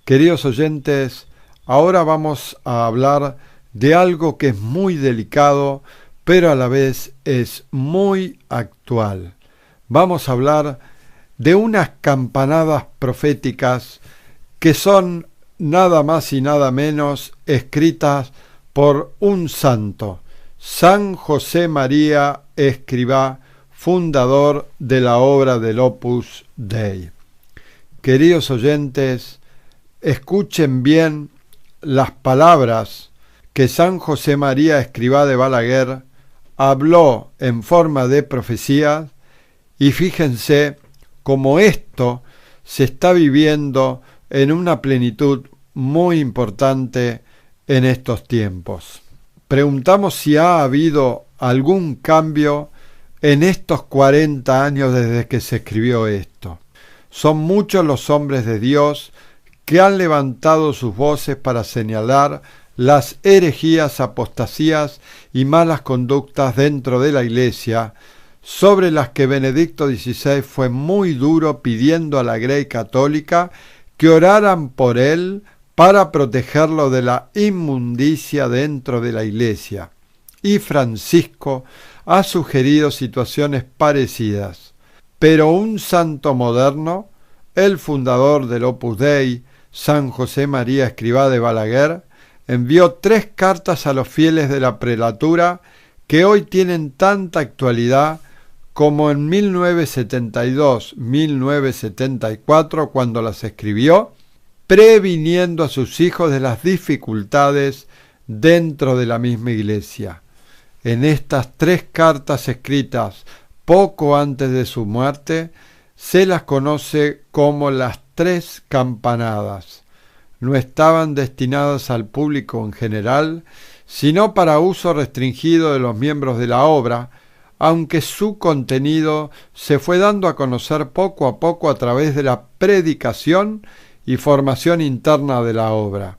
Queridos oyentes, ahora vamos a hablar de algo que es muy delicado, pero a la vez es muy actual. Vamos a hablar de unas campanadas proféticas que son nada más y nada menos escritas por un santo, San José María Escrivá, fundador de la obra del Opus Dei. Queridos oyentes, escuchen bien las palabras que San José María Escrivá de Balaguer habló en forma de profecía, y fíjense cómo esto se está viviendo en una plenitud muy importante en estos tiempos. Preguntamos si ha habido algún cambio en estos 40 años desde que se escribió esto. Son muchos los hombres de Dios que han levantado sus voces para señalar las herejías, apostasías y malas conductas dentro de la Iglesia, sobre las que Benedicto XVI fue muy duro pidiendo a la Grey Católica que oraran por él para protegerlo de la inmundicia dentro de la Iglesia. Y Francisco ha sugerido situaciones parecidas. Pero un santo moderno, el fundador del Opus Dei, San José María Escrivá de Balaguer, envió 3 cartas a los fieles de la prelatura que hoy tienen tanta actualidad como en 1972-1974 cuando las escribió, previniendo a sus hijos de las dificultades dentro de la misma Iglesia. En estas 3 cartas escritas poco antes de su muerte, se las conoce como las 3 campanadas. No estaban destinadas al público en general, sino para uso restringido de los miembros de la obra, aunque su contenido se fue dando a conocer poco a poco a través de la predicación y formación interna de la obra.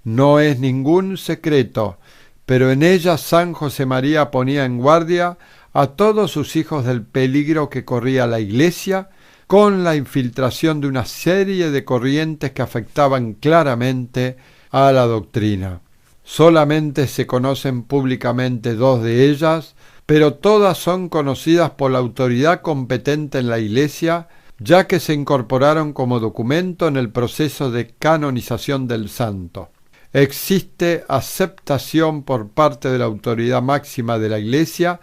No es ningún secreto, pero en ella San José María ponía en guardia a todos sus hijos del peligro que corría la Iglesia con la infiltración de una serie de corrientes que afectaban claramente a la doctrina. Solamente se conocen públicamente 2 de ellas, pero todas son conocidas por la autoridad competente en la Iglesia, ya que se incorporaron como documento en el proceso de canonización del santo. Existe aceptación por parte de la autoridad máxima de la Iglesia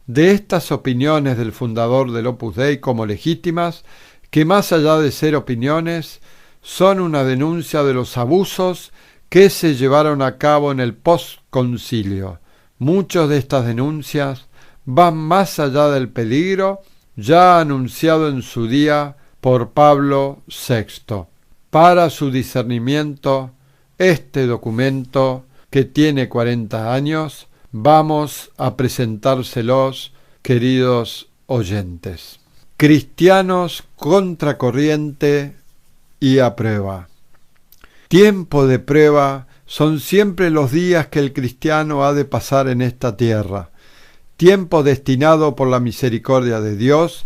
de estas opiniones del fundador del Opus Dei como legítimas, que más allá de ser opiniones, son una denuncia de los abusos que se llevaron a cabo en el postconcilio. Muchas de estas denuncias van más allá del peligro ya anunciado en su día por Pablo VI. Para su discernimiento, este documento, que tiene 40 años, vamos a presentárselos, queridos oyentes. Cristianos contracorriente y a prueba. Tiempo de prueba son siempre los días que el cristiano ha de pasar en esta tierra, tiempo destinado por la misericordia de Dios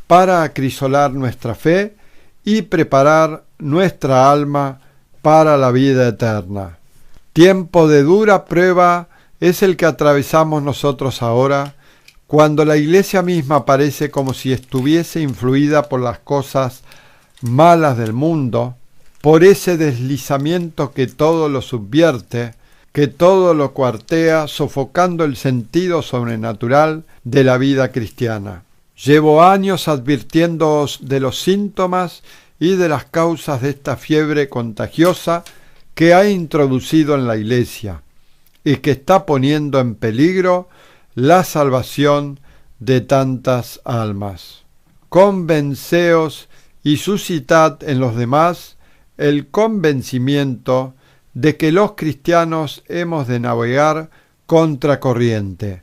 para acrisolar nuestra fe y preparar nuestra alma para la vida eterna. Tiempo de dura prueba es el que atravesamos nosotros ahora, cuando la Iglesia misma parece como si estuviese influida por las cosas malas del mundo, por ese deslizamiento que todo lo subvierte, que todo lo cuartea, sofocando el sentido sobrenatural de la vida cristiana. Llevo años advirtiéndoos de los síntomas y de las causas de esta fiebre contagiosa que ha introducido en la Iglesia y que está poniendo en peligro la salvación de tantas almas. Convenceos y suscitad en los demás el convencimiento de que los cristianos hemos de navegar contracorriente.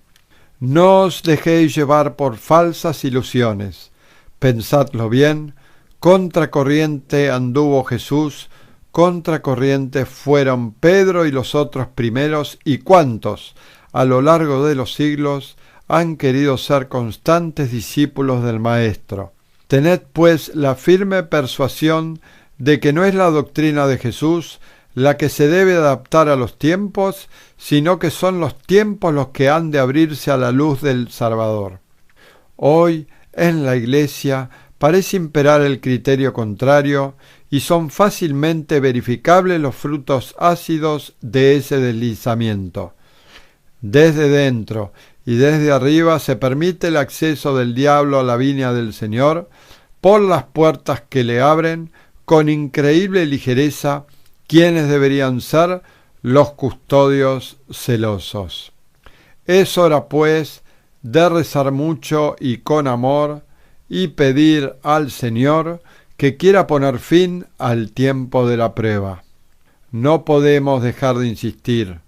No os dejéis llevar por falsas ilusiones. Pensadlo bien, contracorriente anduvo Jesús, contracorriente fueron Pedro y los otros primeros, y cuántos, a lo largo de los siglos, han querido ser constantes discípulos del Maestro. Tened pues la firme persuasión de que no es la doctrina de Jesús la que se debe adaptar a los tiempos, sino que son los tiempos los que han de abrirse a la luz del Salvador. Hoy, en la Iglesia, parece imperar el criterio contrario y son fácilmente verificables los frutos ácidos de ese deslizamiento. Desde dentro y desde arriba se permite el acceso del diablo a la viña del Señor por las puertas que le abren con increíble ligereza quienes deberían ser los custodios celosos. Es hora, pues, de rezar mucho y con amor y pedir al Señor que quiera poner fin al tiempo de la prueba. No podemos dejar de insistir.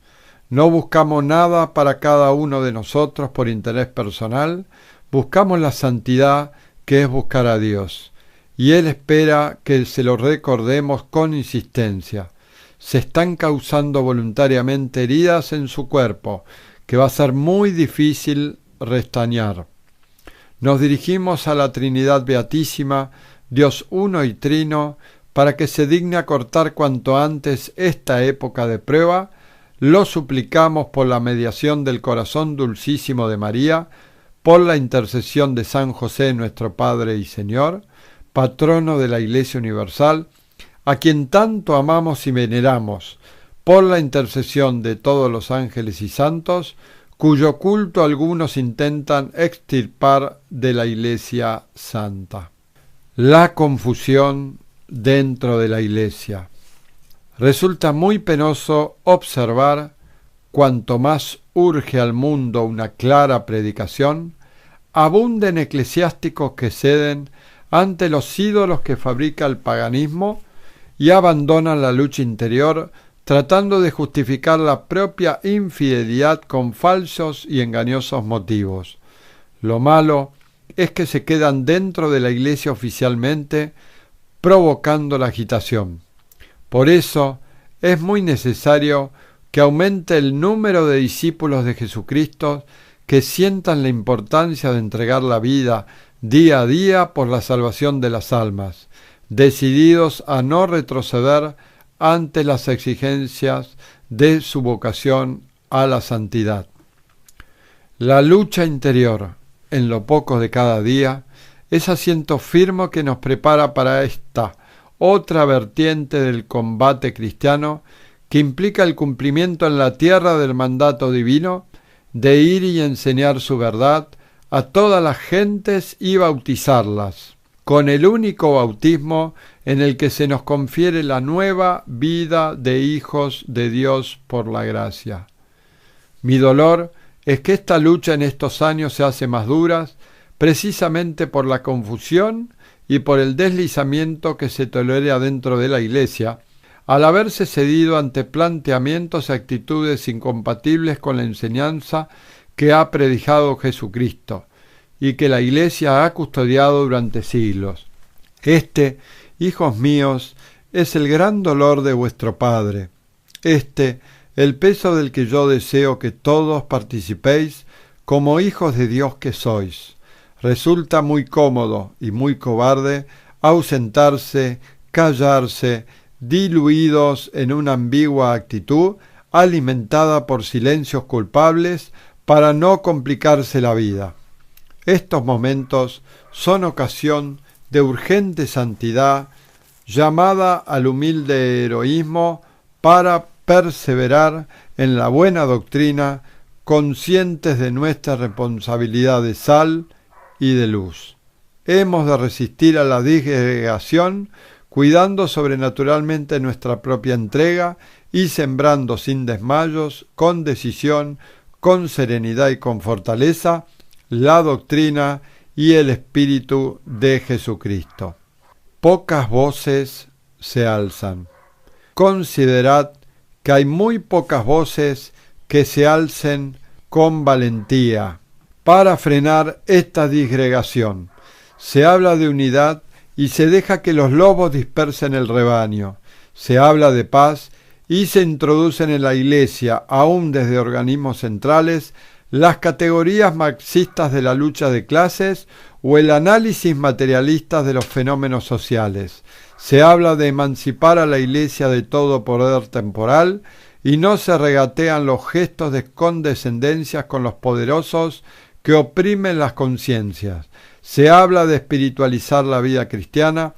No buscamos nada para cada uno de nosotros por interés personal, buscamos la santidad que es buscar a Dios, y Él espera que se lo recordemos con insistencia. Se están causando voluntariamente heridas en su cuerpo, que va a ser muy difícil restañar. Nos dirigimos a la Trinidad Beatísima, Dios uno y trino, para que se digne acortar cuanto antes esta época de prueba. Lo suplicamos por la mediación del corazón dulcísimo de María, por la intercesión de San José nuestro Padre y Señor, patrono de la Iglesia Universal, a quien tanto amamos y veneramos, por la intercesión de todos los ángeles y santos, cuyo culto algunos intentan extirpar de la Iglesia Santa. La confusión dentro de la Iglesia. Resulta muy penoso observar, cuanto más urge al mundo una clara predicación, abunden eclesiásticos que ceden ante los ídolos que fabrica el paganismo y abandonan la lucha interior tratando de justificar la propia infidelidad con falsos y engañosos motivos. Lo malo es que se quedan dentro de la Iglesia oficialmente, provocando la agitación. Por eso es muy necesario que aumente el número de discípulos de Jesucristo que sientan la importancia de entregar la vida día a día por la salvación de las almas, decididos a no retroceder ante las exigencias de su vocación a la santidad. La lucha interior, en lo poco de cada día, es asiento firme que nos prepara para esta otra vertiente del combate cristiano que implica el cumplimiento en la tierra del mandato divino de ir y enseñar su verdad a todas las gentes y bautizarlas, con el único bautismo en el que se nos confiere la nueva vida de hijos de Dios por la gracia. Mi dolor es que esta lucha en estos años se hace más dura precisamente por la confusión y por el deslizamiento que se tolera dentro de la Iglesia, al haberse cedido ante planteamientos y actitudes incompatibles con la enseñanza que ha predicado Jesucristo y que la Iglesia ha custodiado durante siglos. Este, hijos míos, es el gran dolor de vuestro Padre. El peso del que yo deseo que todos participéis como hijos de Dios que sois. Resulta muy cómodo y muy cobarde ausentarse, callarse, diluidos en una ambigua actitud alimentada por silencios culpables para no complicarse la vida. Estos momentos son ocasión de urgente santidad, llamada al humilde heroísmo para perseverar en la buena doctrina, conscientes de nuestra responsabilidad de sal y de luz. Hemos de resistir a la disgregación, cuidando sobrenaturalmente nuestra propia entrega y sembrando sin desmayos, con decisión, con serenidad y con fortaleza, la doctrina y el Espíritu de Jesucristo. Pocas voces se alzan. Considerad que hay muy pocas voces que se alcen con valentía para frenar esta disgregación. Se habla de unidad y se deja que los lobos dispersen el rebaño. Se habla de paz y se introducen en la Iglesia, aún desde organismos centrales, las categorías marxistas de la lucha de clases o el análisis materialista de los fenómenos sociales. Se habla de emancipar a la Iglesia de todo poder temporal y no se regatean los gestos de condescendencia con los poderosos que oprimen las conciencias. Se habla de espiritualizar la vida cristiana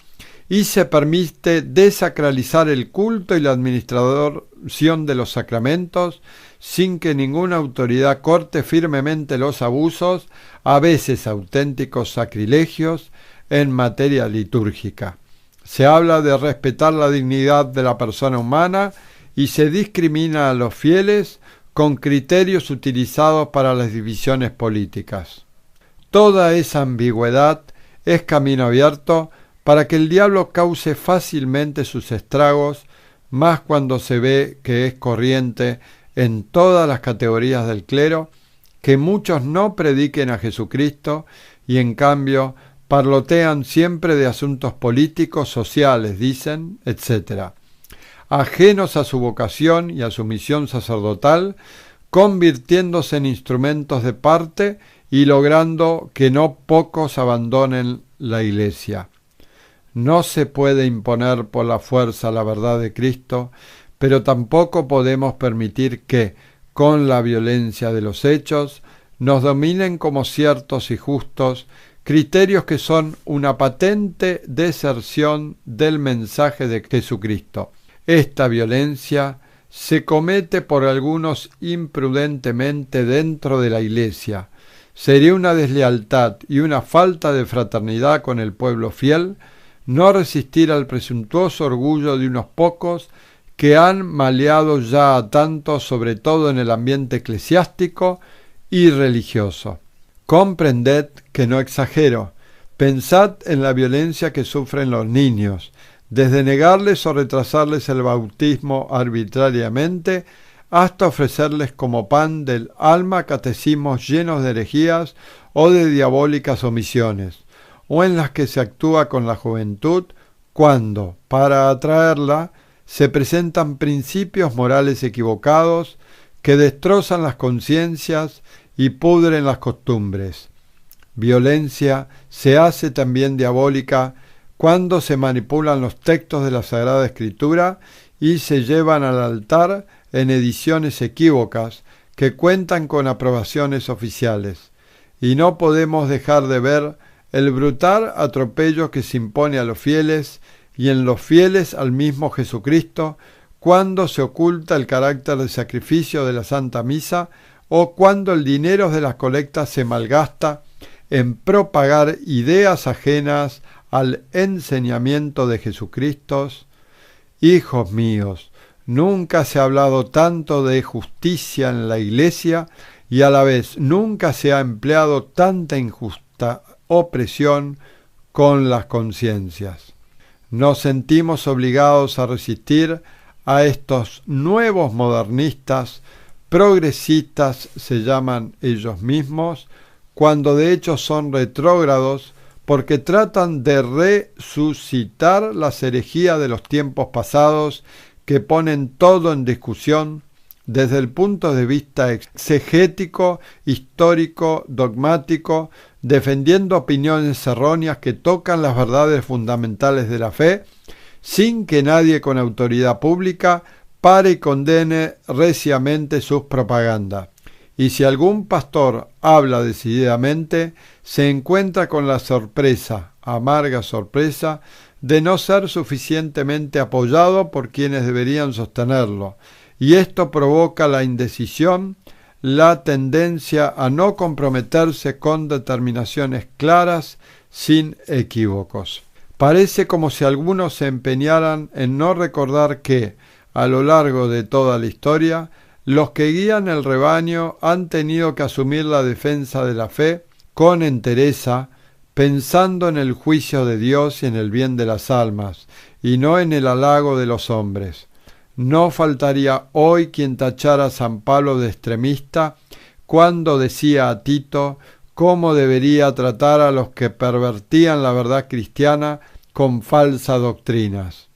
y se permite desacralizar el culto y la administración de los sacramentos sin que ninguna autoridad corte firmemente los abusos, a veces auténticos sacrilegios, en materia litúrgica. Se habla de respetar la dignidad de la persona humana y se discrimina a los fieles con criterios utilizados para las divisiones políticas. Toda esa ambigüedad es camino abierto para que el diablo cause fácilmente sus estragos, más cuando se ve que es corriente en todas las categorías del clero que muchos no prediquen a Jesucristo y en cambio parlotean siempre de asuntos políticos, sociales, dicen, etc., ajenos a su vocación y a su misión sacerdotal, convirtiéndose en instrumentos de parte y logrando que no pocos abandonen la Iglesia. No se puede imponer por la fuerza la verdad de Cristo, pero tampoco podemos permitir que, con la violencia de los hechos, nos dominen como ciertos y justos criterios que son una patente deserción del mensaje de Jesucristo. Esta violencia se comete por algunos imprudentemente dentro de la Iglesia. Sería una deslealtad y una falta de fraternidad con el pueblo fiel no resistir al presuntuoso orgullo de unos pocos que han maleado ya a tantos, sobre todo en el ambiente eclesiástico y religioso. Comprended que no exagero. Pensad en la violencia que sufren los niños, desde negarles o retrasarles el bautismo arbitrariamente, hasta ofrecerles como pan del alma catecismos llenos de herejías o de diabólicas omisiones, o en las que se actúa con la juventud cuando, para atraerla, se presentan principios morales equivocados que destrozan las conciencias y pudren las costumbres. Violencia se hace también diabólica cuando se manipulan los textos de la Sagrada Escritura y se llevan al altar en ediciones equívocas que cuentan con aprobaciones oficiales. Y no podemos dejar de ver el brutal atropello que se impone a los fieles y en los fieles al mismo Jesucristo cuando se oculta el carácter de sacrificio de la Santa Misa o cuando el dinero de las colectas se malgasta en propagar ideas ajenas al enseñamiento de Jesucristo. Hijos míos, nunca se ha hablado tanto de justicia en la Iglesia y a la vez nunca se ha empleado tanta injusta opresión con las conciencias. Nos sentimos obligados a resistir a estos nuevos modernistas, progresistas se llaman ellos mismos, cuando de hecho son retrógrados porque tratan de resucitar las herejías de los tiempos pasados que ponen todo en discusión desde el punto de vista exegético, histórico, dogmático, defendiendo opiniones erróneas que tocan las verdades fundamentales de la fe, sin que nadie con autoridad pública pare y condene reciamente sus propagandas. Y si algún pastor habla decididamente, se encuentra con la sorpresa, amarga sorpresa, de no ser suficientemente apoyado por quienes deberían sostenerlo, y esto provoca la indecisión, la tendencia a no comprometerse con determinaciones claras, sin equívocos. Parece como si algunos se empeñaran en no recordar que, a lo largo de toda la historia, los que guían el rebaño han tenido que asumir la defensa de la fe con entereza, pensando en el juicio de Dios y en el bien de las almas, y no en el halago de los hombres. No faltaría hoy quien tachara a San Pablo de extremista cuando decía a Tito cómo debería tratar a los que pervertían la verdad cristiana con falsas doctrinas.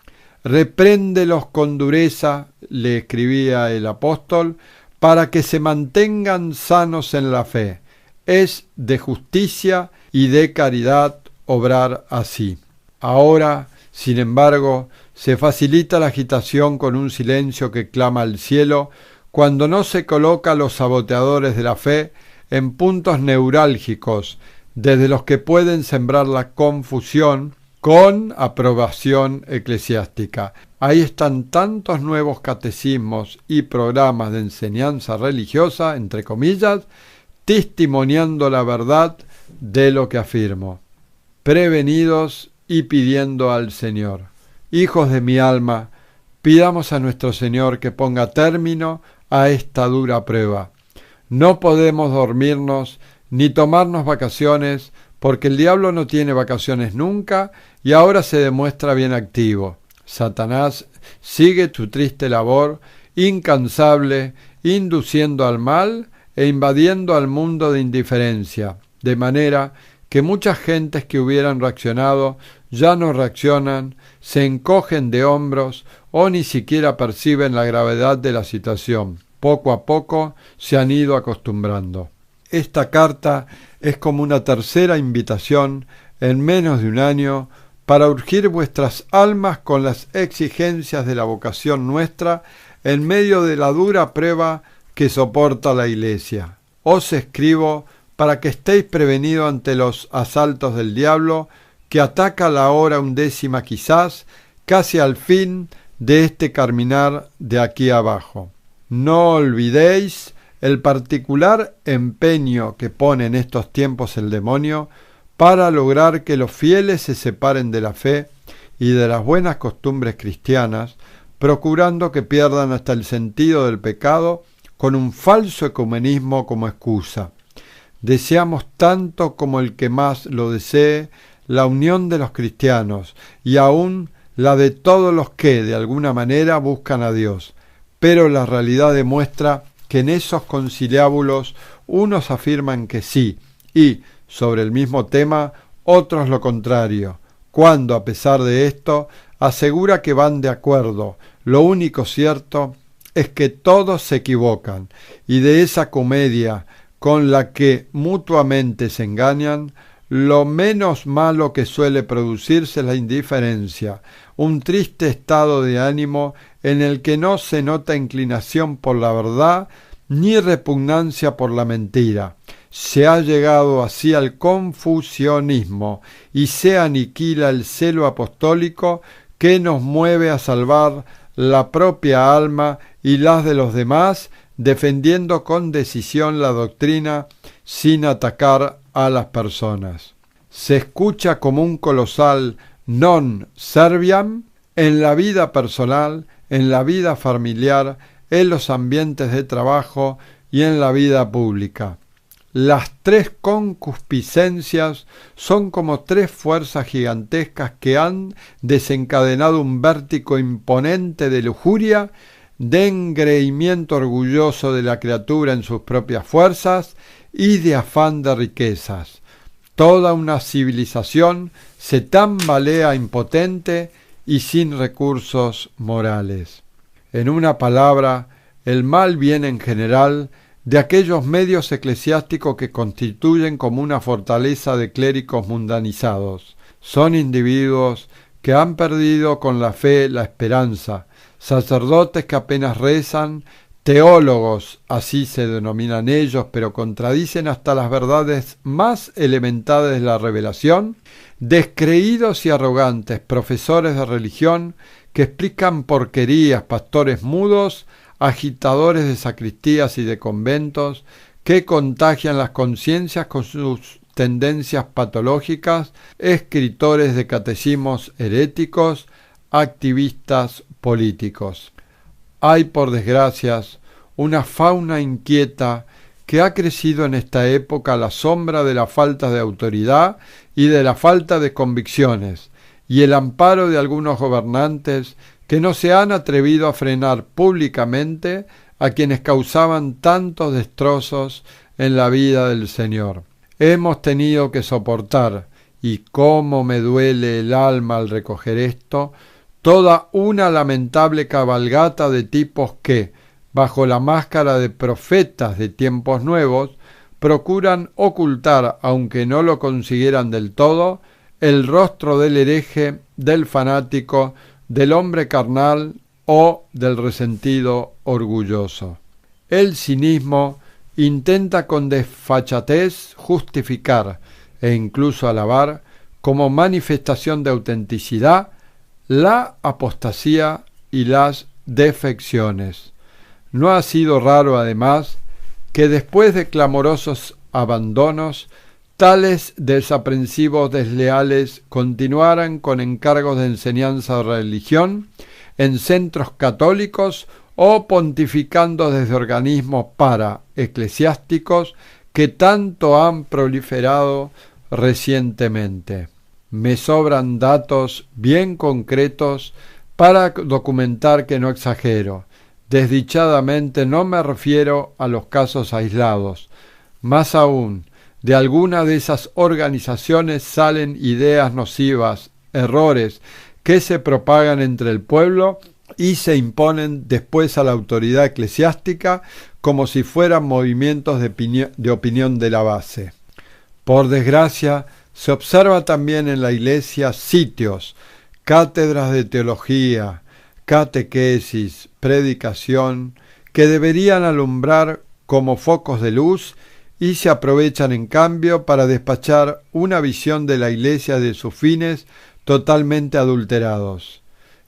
Repréndelos con dureza, le escribía el apóstol, para que se mantengan sanos en la fe. Es de justicia y de caridad obrar así. Ahora Sin embargo, se facilita la agitación con un silencio que clama al cielo cuando no se coloca a los saboteadores de la fe en puntos neurálgicos, desde los que pueden sembrar la confusión con aprobación eclesiástica. Ahí están tantos nuevos catecismos y programas de enseñanza religiosa, entre comillas, testimoniando la verdad de lo que afirmo. Prevenidos y pidiendo al Señor. Hijos de mi alma, pidamos a nuestro Señor que ponga término a esta dura prueba. No podemos dormirnos ni tomarnos vacaciones, porque el diablo no tiene vacaciones nunca y ahora se demuestra bien activo. Satanás sigue su triste labor, incansable, induciendo al mal e invadiendo al mundo de indiferencia, de manera que muchas gentes que hubieran reaccionado ya no reaccionan, se encogen de hombros o ni siquiera perciben la gravedad de la situación. Poco a poco se han ido acostumbrando. Esta carta es como una tercera invitación en menos de un año para urgir vuestras almas con las exigencias de la vocación nuestra en medio de la dura prueba que soporta la Iglesia. Os escribo para que estéis prevenidos ante los asaltos del diablo, que ataca a la hora 11 quizás, casi al fin de este caminar de aquí abajo. No olvidéis el particular empeño que pone en estos tiempos el demonio para lograr que los fieles se separen de la fe y de las buenas costumbres cristianas, procurando que pierdan hasta el sentido del pecado con un falso ecumenismo como excusa. Deseamos tanto como el que más lo desee la unión de los cristianos y aún la de todos los que de alguna manera buscan a Dios, pero la realidad demuestra que en esos conciliábulos unos afirman que sí y, sobre el mismo tema, otros lo contrario, cuando, a pesar de esto, asegura que van de acuerdo. Lo único cierto es que todos se equivocan, y de esa comedia con la que mutuamente se engañan, lo menos malo que suele producirse es la indiferencia, un triste estado de ánimo en el que no se nota inclinación por la verdad ni repugnancia por la mentira. Se ha llegado así al confusionismo y se aniquila el celo apostólico que nos mueve a salvar la propia alma y las de los demás, defendiendo con decisión la doctrina sin atacar a las personas. Se escucha como un colosal non serviam en la vida personal, en la vida familiar, en los ambientes de trabajo y en la vida pública. Las tres concupiscencias son como tres fuerzas gigantescas que han desencadenado un vértigo imponente de lujuria, de engreimiento orgulloso de la criatura en sus propias fuerzas y de afán de riquezas. Toda una civilización se tambalea impotente y sin recursos morales. En una palabra, el mal viene en general de aquellos medios eclesiásticos que constituyen como una fortaleza de clérigos mundanizados. Son individuos que han perdido con la fe la esperanza, sacerdotes que apenas rezan, teólogos, así se denominan ellos, pero contradicen hasta las verdades más elementales de la revelación, descreídos y arrogantes, profesores de religión que explican porquerías, pastores mudos, agitadores de sacristías y de conventos, que contagian las conciencias con sus tendencias patológicas, escritores de catecismos heréticos, activistas políticos. Hay, por desgracia, una fauna inquieta que ha crecido en esta época a la sombra de la falta de autoridad y de la falta de convicciones, y el amparo de algunos gobernantes que no se han atrevido a frenar públicamente a quienes causaban tantos destrozos en la vida del Señor. Hemos tenido que soportar, y cómo me duele el alma al recoger esto, toda una lamentable cabalgata de tipos que, bajo la máscara de profetas de tiempos nuevos, procuran ocultar, aunque no lo consiguieran del todo, el rostro del hereje del fanático, del hombre carnal o del resentido orgulloso. El cinismo intenta con desfachatez justificar e incluso alabar como manifestación de autenticidad la apostasía y las defecciones. No ha sido raro, además, que después de clamorosos abandonos, tales desaprensivos desleales continuaran con encargos de enseñanza de religión en centros católicos o pontificando desde organismos para-eclesiásticos que tanto han proliferado recientemente. Me sobran datos bien concretos para documentar que no exagero. Desdichadamente no me refiero a los casos aislados. Más aún, de alguna de esas organizaciones salen ideas nocivas, errores que se propagan entre el pueblo y se imponen después a la autoridad eclesiástica como si fueran movimientos de opinión de la base. Por desgracia, se observa también en la Iglesia sitios, cátedras de teología, catequesis, predicación, que deberían alumbrar como focos de luz y se aprovechan en cambio para despachar una visión de la Iglesia de sus fines totalmente adulterados.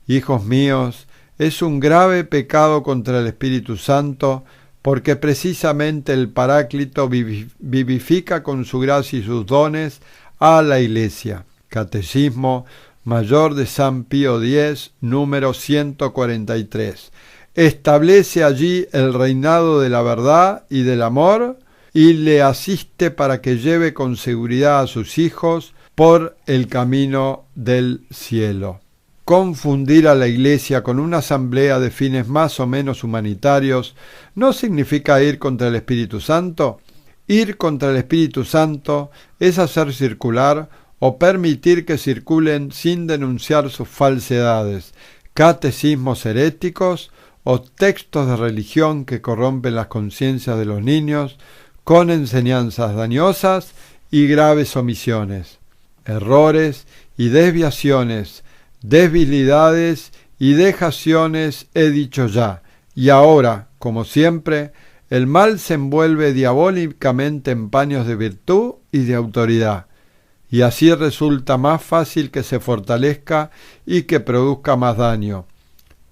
Hijos míos, es un grave pecado contra el Espíritu Santo, porque precisamente el Paráclito vivifica con su gracia y sus dones a la Iglesia. Catecismo Mayor de San Pío X, número 143. Establece allí el reinado de la verdad y del amor y le asiste para que lleve con seguridad a sus hijos por el camino del cielo. Confundir a la Iglesia con una asamblea de fines más o menos humanitarios no significa ir contra el Espíritu Santo. Ir contra el Espíritu Santo es hacer circular o permitir que circulen sin denunciar sus falsedades, catecismos heréticos o textos de religión que corrompen las conciencias de los niños con enseñanzas dañosas y graves omisiones, errores y desviaciones, debilidades y dejaciones he dicho ya, y ahora, como siempre, el mal se envuelve diabólicamente en paños de virtud y de autoridad, y así resulta más fácil que se fortalezca y que produzca más daño,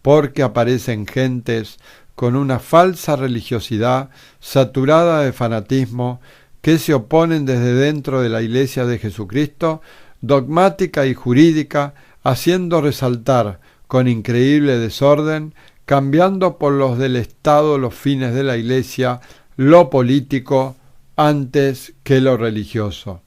porque aparecen gentes con una falsa religiosidad saturada de fanatismo que se oponen desde dentro de la Iglesia de Jesucristo, dogmática y jurídica, haciendo resaltar con increíble desorden, cambiando por los del Estado los fines de la Iglesia, lo político antes que lo religioso.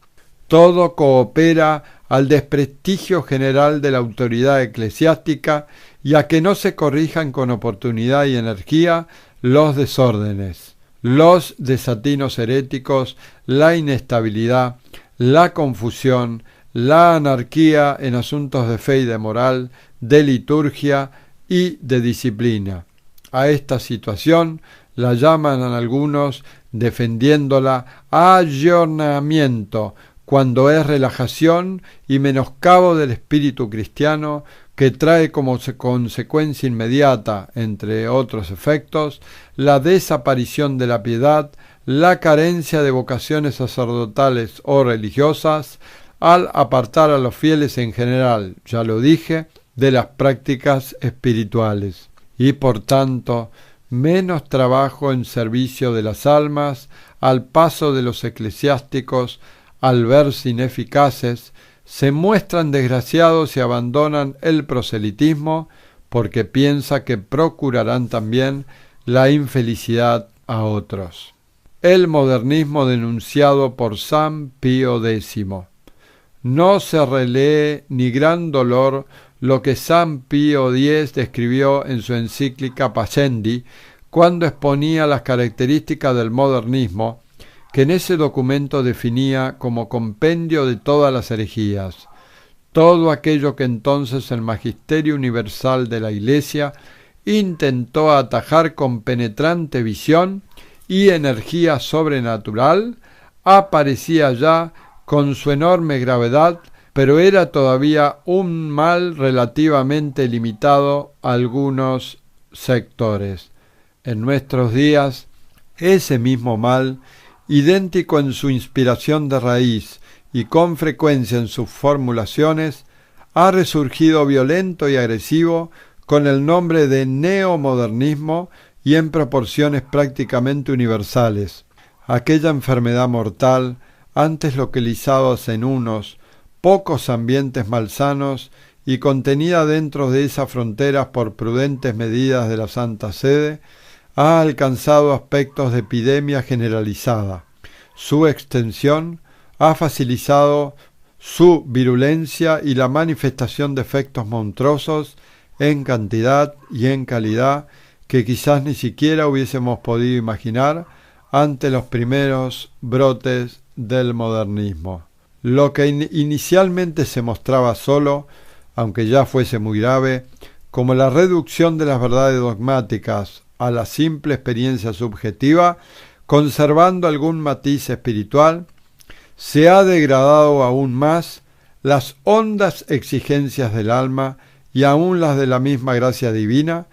Todo coopera al desprestigio general de la autoridad eclesiástica y a que no se corrijan con oportunidad y energía los desórdenes, los desatinos heréticos, la inestabilidad, la confusión, la anarquía en asuntos de fe y de moral, de liturgia y de disciplina. A esta situación la llaman algunos, defendiéndola, ayornamiento, cuando es relajación y menoscabo del espíritu cristiano que trae como consecuencia inmediata, entre otros efectos, la desaparición de la piedad, la carencia de vocaciones sacerdotales o religiosas, al apartar a los fieles en general, ya lo dije, de las prácticas espirituales, y por tanto menos trabajo en servicio de las almas, al paso de los eclesiásticos, al verse ineficaces, se muestran desgraciados y abandonan el proselitismo porque piensa que procurarán también la infelicidad a otros. El modernismo denunciado por San Pío X. No se relee ni gran dolor lo que San Pío X describió en su encíclica Pascendi cuando exponía las características del modernismo, que en ese documento definía como compendio de todas las herejías, todo aquello que entonces el magisterio universal de la Iglesia intentó atajar con penetrante visión y energía sobrenatural, aparecía ya con su enorme gravedad pero era todavía un mal relativamente limitado a algunos sectores. En nuestros días, ese mismo mal, idéntico en su inspiración de raíz y con frecuencia en sus formulaciones, ha resurgido violento y agresivo con el nombre de neomodernismo y en proporciones prácticamente universales. Aquella enfermedad mortal, antes localizada en unos pocos ambientes malsanos y contenida dentro de esas fronteras por prudentes medidas de la Santa Sede, ha alcanzado aspectos de epidemia generalizada. Su extensión ha facilitado su virulencia y la manifestación de efectos monstruosos en cantidad y en calidad que quizás ni siquiera hubiésemos podido imaginar ante los primeros brotes del modernismo. Lo que inicialmente se mostraba solo, aunque ya fuese muy grave, como la reducción de las verdades dogmáticas a la simple experiencia subjetiva, conservando algún matiz espiritual, se ha degradado aún más las hondas exigencias del alma y aún las de la misma gracia divina,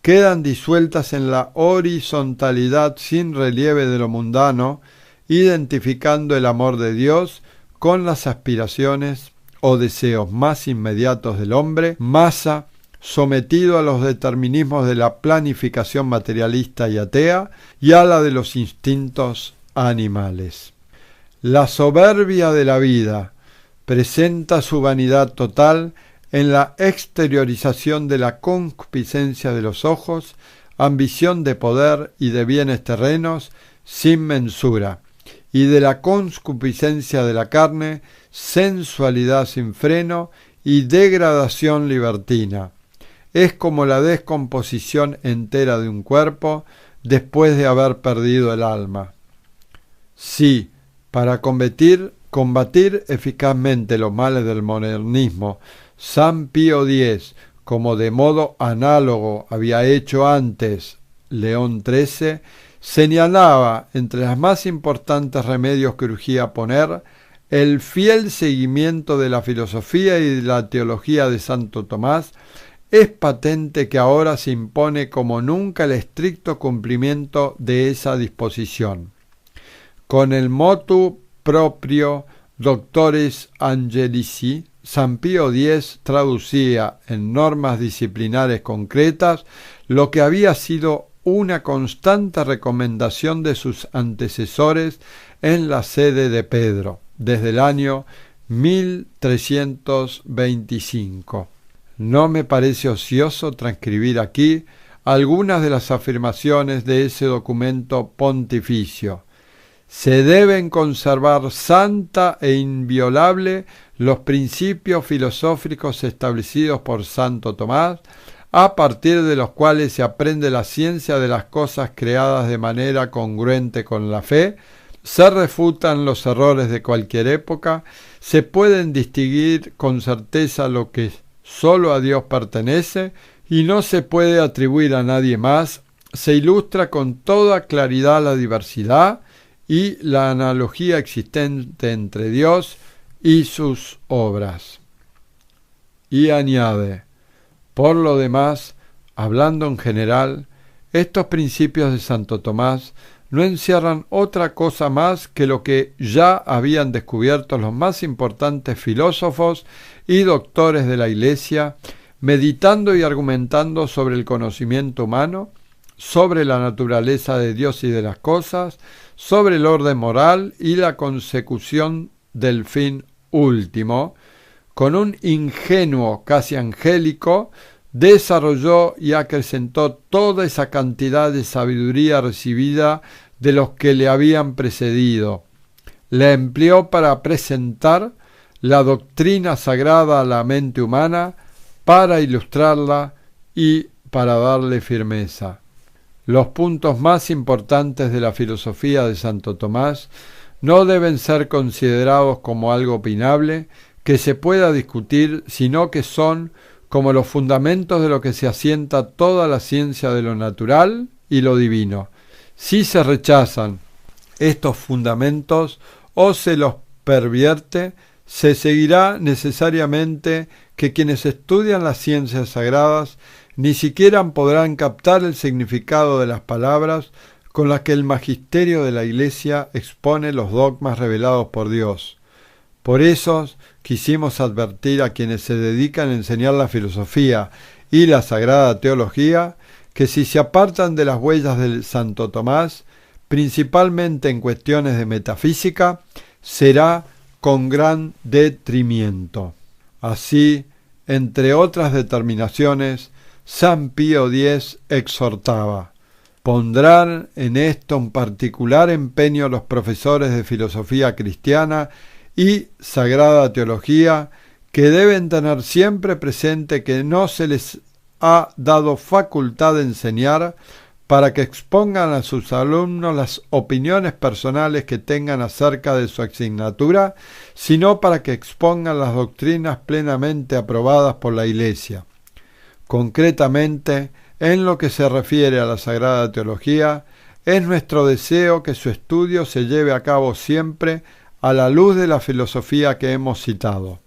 quedan disueltas en la horizontalidad sin relieve de lo mundano, identificando el amor de Dios con las aspiraciones o deseos más inmediatos del hombre, masa sometido a los determinismos de la planificación materialista y atea y a la de los instintos animales. La soberbia de la vida presenta su vanidad total en la exteriorización de la concupiscencia de los ojos, ambición de poder y de bienes terrenos sin mensura, y de la concupiscencia de la carne, sensualidad sin freno y degradación libertina. Es como la descomposición entera de un cuerpo después de haber perdido el alma. Sí, para combatir eficazmente los males del modernismo, San Pío X, como de modo análogo había hecho antes León XIII, señalaba entre los más importantes remedios que urgía poner el fiel seguimiento de la filosofía y de la teología de Santo Tomás. Es patente que ahora se impone como nunca el estricto cumplimiento de esa disposición. Con el motu proprio Doctoris Angelici, San Pío X traducía en normas disciplinares concretas lo que había sido una constante recomendación de sus antecesores en la sede de Pedro, desde el año 1325. No me parece ocioso transcribir aquí algunas de las afirmaciones de ese documento pontificio. Se deben conservar santa e inviolable los principios filosóficos establecidos por Santo Tomás, a partir de los cuales se aprende la ciencia de las cosas creadas de manera congruente con la fe, se refutan los errores de cualquier época, se pueden distinguir con certeza lo que solo a Dios pertenece y no se puede atribuir a nadie más, se ilustra con toda claridad la diversidad y la analogía existente entre Dios y sus obras. Y añade, por lo demás, hablando en general, estos principios de Santo Tomás no encierran otra cosa más que lo que ya habían descubierto los más importantes filósofos y doctores de la Iglesia, meditando y argumentando sobre el conocimiento humano, sobre la naturaleza de Dios y de las cosas, sobre el orden moral y la consecución del fin último, con un ingenuo casi angélico, desarrolló y acrecentó toda esa cantidad de sabiduría recibida de los que le habían precedido. La empleó para presentar la doctrina sagrada a la mente humana, para ilustrarla y para darle firmeza. Los puntos más importantes de la filosofía de Santo Tomás no deben ser considerados como algo opinable que se pueda discutir, sino que son como los fundamentos de lo que se asienta toda la ciencia de lo natural y lo divino. Si se rechazan estos fundamentos o se los pervierte, se seguirá necesariamente que quienes estudian las ciencias sagradas ni siquiera podrán captar el significado de las palabras con las que el magisterio de la Iglesia expone los dogmas revelados por Dios. Por eso quisimos advertir a quienes se dedican a enseñar la filosofía y la sagrada teología que si se apartan de las huellas del Santo Tomás, principalmente en cuestiones de metafísica, será con gran detrimento. Así, entre otras determinaciones, San Pío X exhortaba: pondrán en esto un particular empeño los profesores de filosofía cristiana y sagrada teología, que deben tener siempre presente que no se les ha dado facultad de enseñar para que expongan a sus alumnos las opiniones personales que tengan acerca de su asignatura, sino para que expongan las doctrinas plenamente aprobadas por la Iglesia. Concretamente, en lo que se refiere a la Sagrada Teología, es nuestro deseo que su estudio se lleve a cabo siempre a la luz de la filosofía que hemos citado.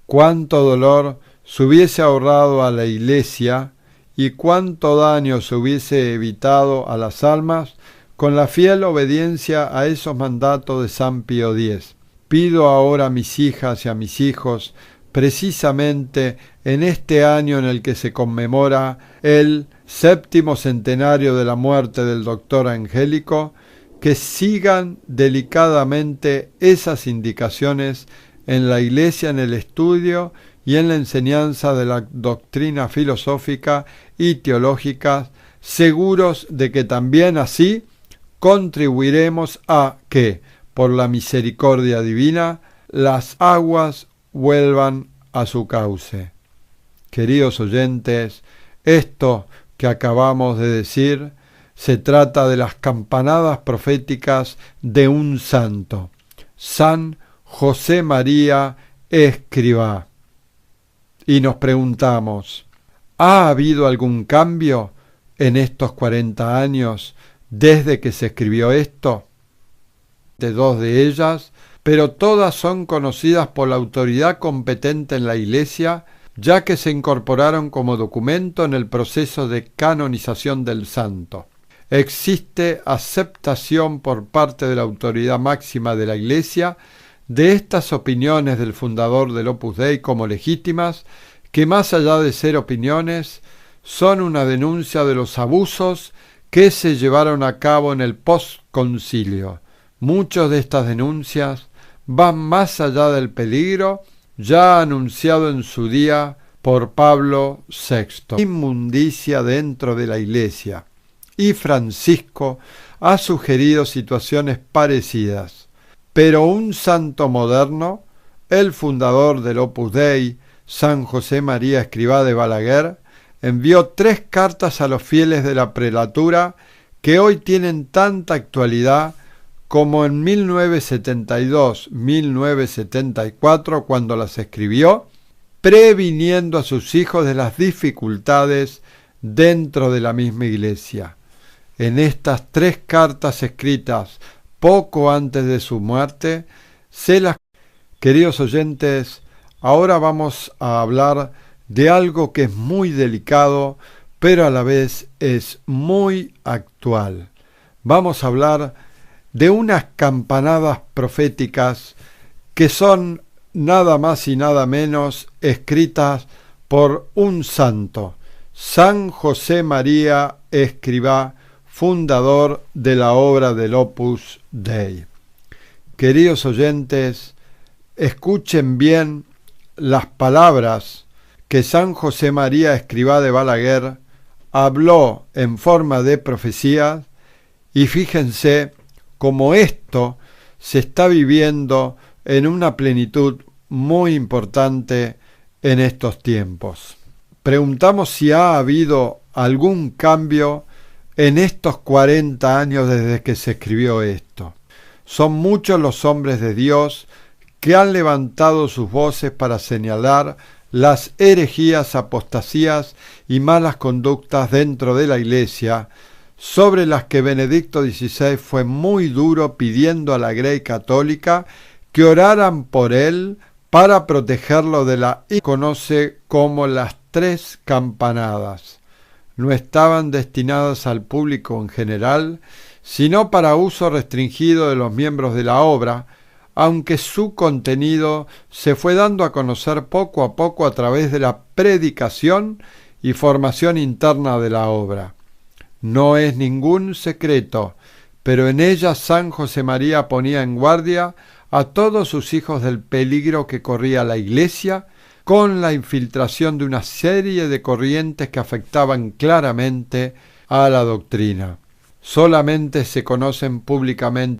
Cuánto dolor se hubiese ahorrado a la Iglesia y cuánto daño se hubiese evitado a las almas con la fiel obediencia a esos mandatos de San Pío X. Pido ahora a mis hijas y a mis hijos, precisamente en este año en el que se conmemora el 7º centenario de la muerte del doctor Angélico, que sigan delicadamente esas indicaciones en la Iglesia, en el estudio y en la enseñanza de la doctrina filosófica y teológica, seguros de que también así contribuiremos a que, por la misericordia divina, las aguas vuelvan a su cauce. Queridos oyentes, esto que acabamos de decir se trata de las campanadas proféticas de un santo, San José María Escrivá. Y nos preguntamos, ¿ha habido algún cambio en estos 40 años desde que se escribió esto? De dos de ellas, pero todas son conocidas por la autoridad competente en la Iglesia, ya que se incorporaron como documento en el proceso de canonización del santo. Existe aceptación por parte de la autoridad máxima de la Iglesia de estas opiniones del fundador del Opus Dei como legítimas, que más allá de ser opiniones, son una denuncia de los abusos que se llevaron a cabo en el postconcilio. Muchas de estas denuncias van más allá del peligro ya anunciado en su día por Pablo VI. Inmundicia dentro de la Iglesia. Y Francisco ha sugerido situaciones parecidas. Pero un santo moderno, el fundador del Opus Dei, San José María Escrivá de Balaguer, envió 3 cartas a los fieles de la prelatura que hoy tienen tanta actualidad como en 1972-1974 cuando las escribió, previniendo a sus hijos de las dificultades dentro de la misma Iglesia. En estas 3 cartas escritas poco antes de su muerte, Queridos oyentes, ahora vamos a hablar de algo que es muy delicado, pero a la vez es muy actual. Vamos a hablar de unas campanadas proféticas que son nada más y nada menos escritas por un santo, San José María Escrivá, fundador de la obra del Opus Dei. Queridos oyentes, escuchen bien las palabras que San José María Escrivá de Balaguer habló en forma de profecía, y fíjense cómo esto se está viviendo en una plenitud muy importante en estos tiempos. Preguntamos si ha habido algún cambio en estos 40 años desde que se escribió esto. Son muchos los hombres de Dios que han levantado sus voces para señalar las herejías, apostasías y malas conductas dentro de la Iglesia, sobre las que Benedicto XVI fue muy duro pidiendo a la Grey Católica que oraran por él para protegerlo de la que conoce como las 3 campanadas. No estaban destinadas al público en general, sino para uso restringido de los miembros de la obra, aunque su contenido se fue dando a conocer poco a poco a través de la predicación y formación interna de la obra. No es ningún secreto, pero en ella San José María ponía en guardia a todos sus hijos del peligro que corría la Iglesia con la infiltración de una serie de corrientes que afectaban claramente a la doctrina. Solamente se conocen públicamente